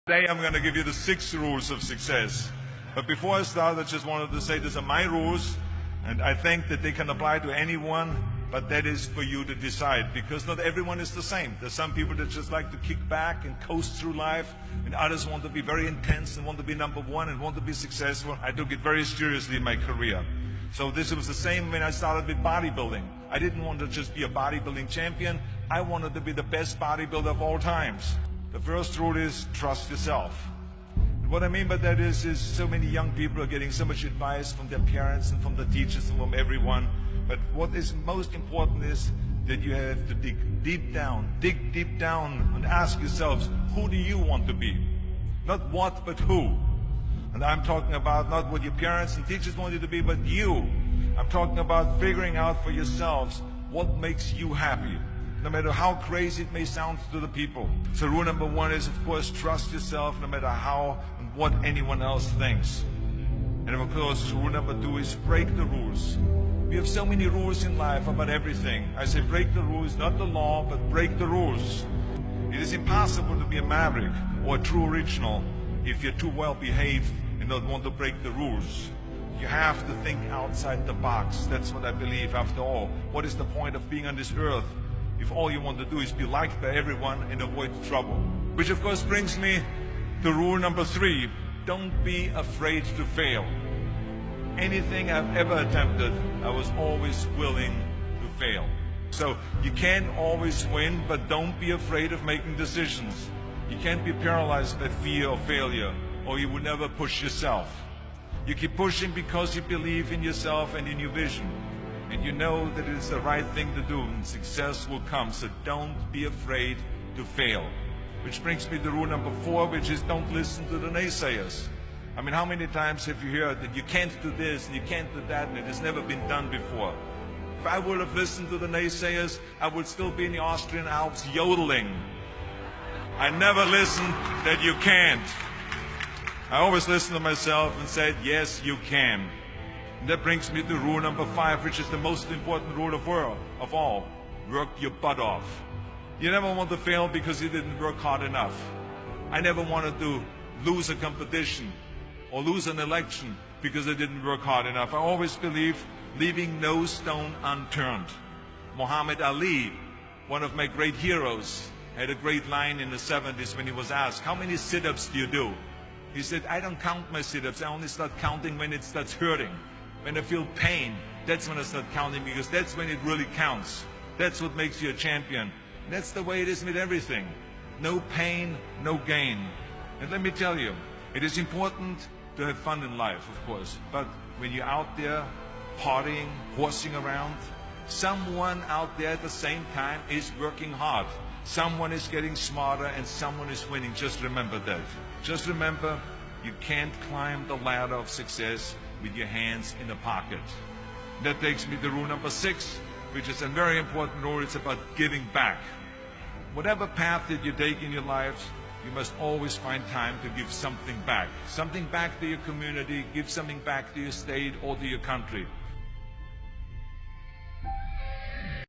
Today I'm going to give you the 6 rules of success. But before I start, I just wanted to say these are my rules, and I think that they can apply to anyone, but that is for you to decide, because not everyone is the same. There's some people that just like to kick back and coast through life, and others want to be very intense and want to be number one and want to be successful. I took it very seriously in my career. So this was the same when I started with bodybuilding. I didn't want to just be a bodybuilding champion. I wanted to be the best bodybuilder of all times. The first rule is trust yourself. And what I mean by that is so many young people are getting so much advice from their parents and from the teachers and from everyone. But what is most important is that you have to dig deep down and ask yourselves, who do you want to be? Not what, but who. And I'm talking about not what your parents and teachers want you to be, but you. I'm talking about figuring out for yourselves what makes you happy, no matter how crazy it may sound to the people. So rule number 1 is, of course, trust yourself no matter how and what anyone else thinks. And of course, rule number 2 is break the rules. We have so many rules in life about everything. I say break the rules, not the law, but break the rules. It is impossible to be a maverick or a true original if you're too well behaved and don't want to break the rules. You have to think outside the box. That's what I believe. After all, what is the point of being on this earth if all you want to do is be liked by everyone and avoid trouble? Which of course brings me to rule number 3. Don't be afraid to fail. Anything I've ever attempted, I was always willing to fail. So you can't always win, but don't be afraid of making decisions. You can't be paralyzed by fear of failure, or you will never push yourself. You keep pushing because you believe in yourself and in your vision. And you know that it is the right thing to do, and success will come. So don't be afraid to fail. Which brings me to rule number 4, which is don't listen to the naysayers. I mean, how many times have you heard that you can't do this and you can't do that and it has never been done before? If I would have listened to the naysayers, I would still be in the Austrian Alps yodeling. I never listened that you can't. I always listened to myself and said, yes, you can. And that brings me to rule number 5, which is the most important rule of all. Work your butt off. You never want to fail because you didn't work hard enough. I never wanted to lose a competition or lose an election because I didn't work hard enough. I always believed leaving no stone unturned. Muhammad Ali, one of my great heroes, had a great line in the 70s when he was asked, how many sit-ups do you do? He said, I don't count my sit-ups. I only start counting when it starts hurting. When I feel pain, that's when I start counting, because that's when it really counts. That's what makes you a champion. And that's the way it is with everything. No pain, no gain. And let me tell you, it is important to have fun in life, of course. But when you're out there partying, horsing around, someone out there at the same time is working hard. Someone is getting smarter and someone is winning. Just remember that. Just remember, you can't climb the ladder of success with your hands in the pocket. That takes me to rule number 6, which is a very important rule. It's about giving back. Whatever path that you take in your lives, you must always find time to give something back. Something back to your community, give something back to your state or to your country.